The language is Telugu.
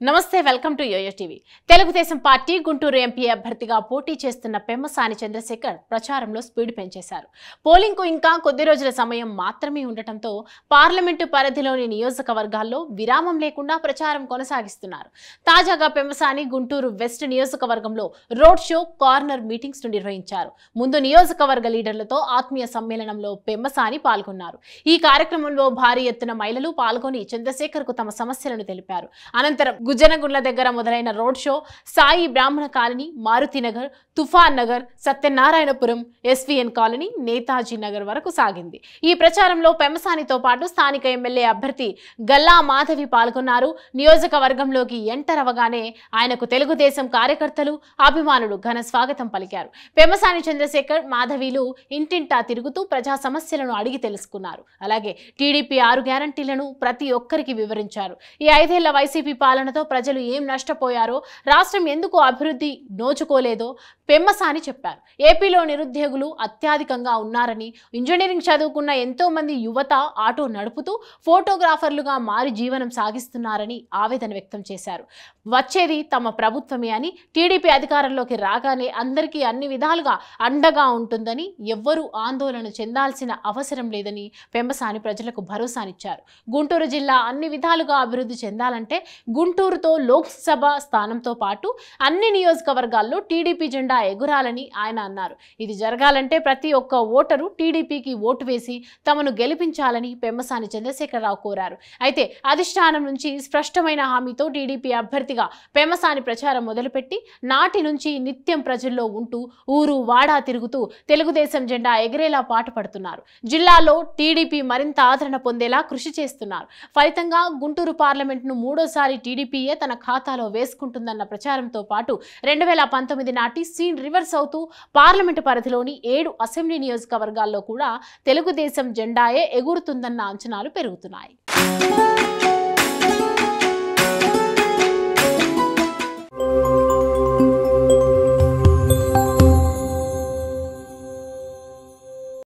నమస్తే welcome to YoYo TV. Telugu Desam party Guntur MP అభ్యర్థిగా పోటీ చేస్తున్న పెమ్మసాని చంద్రశేఖర్ ప్రచారంలో స్పీడ్ పెంచేశారు. పోలింగ్ కు ఇంకా కొద్ది రోజుల సమయం మాత్రమే ఉండటంతో పార్లమెంటు పరిధిలోని నియోజకవర్గాల్లో విరామం లేకుండా ప్రచారం కొనసాగిస్తున్నారు. తాజాగా పెమ్మసాని గుంటూరు వెస్ట్ నియోజకవర్గంలో రోడ్ షో, కార్నర్ మీటింగ్స్ నిర్వహించారు. ముందు నియోజకవర్గ లీడర్లతో ఆత్మీయ సమ్మేళనంలో పెమ్మసాని పాల్గొన్నారు. ఈ కార్యక్రమంలో భారీ ఎత్తున మహిళలు పాల్గొని చంద్రశేఖర్ కు తమ సమస్యలను తెలిపారు. అనంతరం గుజ్జనగుండ్ల దగ్గర మొదలైన రోడ్ షో సాయి బ్రాహ్మణ కాలనీ, మారుతి నగర్, తుఫాన్ నగర్, సత్యనారాయణపురం, ఎస్వీఎన్ కాలనీ, నేతాజీ నగర్ వరకు సాగింది. ఈ ప్రచారంలో పెమ్మసానితో పాటు స్థానిక ఎమ్మెల్యే అభ్యర్థి గల్లా మాధవి పాల్గొన్నారు. నియోజకవర్గంలోకి ఎంటర్ అవగానే ఆయనకు తెలుగుదేశం కార్యకర్తలు, అభిమానులు ఘన స్వాగతం పలికారు. పెమ్మసాని చంద్రశేఖర్, మాధవిలు ఇంటింటా తిరుగుతూ ప్రజా సమస్యలను అడిగి తెలుసుకున్నారు. అలాగే టీడీపీ 6 గ్యారంటీలను ప్రతి ఒక్కరికి వివరించారు. ఈ 5 ఏళ్ల వైసీపీ పాలనతో ప్రజలు ఏం నష్టపోయారో, రాష్ట్రం ఎందుకు అభివృద్ధి నోచుకోలేదో పెమ్మసాని చెప్పారు. ఏపీలో నిరుద్యోగులు అత్యధికంగా ఉన్నారని, ఇంజనీరింగ్ చదువుకున్న ఎంతో మంది యువత ఆటో నడుపుతూ ఫోటోగ్రాఫర్లుగా మారి జీవనం సాగిస్తున్నారని ఆవేదన వ్యక్తం చేశారు. వచ్చేది తమ ప్రభుత్వమే అని, టీడీపీ అధికారంలోకి రాగానే అందరికీ అన్ని విధాలుగా అండగా ఉంటుందని, ఎవ్వరూ ఆందోళన చెందాల్సిన అవసరం లేదని పెమ్మసాని ప్రజలకు భరోసానిచ్చారు. గుంటూరు జిల్లా అన్ని విధాలుగా అభివృద్ధి చెందాలంటే గుంటూరుతో లోక్సభ స్థానంతో పాటు అన్ని నియోజకవర్గాల్లో టీడీపీ జెండా ఎగురాలని ఆయన అన్నారు. ఇది జరగాలంటే ప్రతి ఒక్క ఓటరు టీడీపీకి ఓటు వేసి తమను గెలిపించాలని పెమ్మసాని చంద్రశేఖరరావు కోరారు. అయితే అధిష్టానం నుంచి స్పష్టమైన హామీతో టీడీపీ అభ్యర్థిగా పెమ్మసాని ప్రచారం మొదలుపెట్టి నాటి నుంచి నిత్యం ప్రజల్లో ఉంటూ ఊరు వాడా తిరుగుతూ తెలుగుదేశం జెండా ఎగిరేలా పాటుపడుతున్నారు. జిల్లాలో టీడీపీ మరింత ఆదరణ పొందేలా కృషి చేస్తున్నారు. ఫలితంగా గుంటూరు పార్లమెంట్ను 3వ టీడీపీయే తన ఖాతాలో వేసుకుంటుందన్న ప్రచారంతో పాటు 2019 నాటి సీన్ రివర్స్ అవుతూ పార్లమెంటు పరిధిలోని 7 అసెంబ్లీ నియోజకవర్గాల్లో కూడా తెలుగుదేశం జెండాయే ఎగురుతుందన్న అంచనాలు పెరుగుతున్నాయి.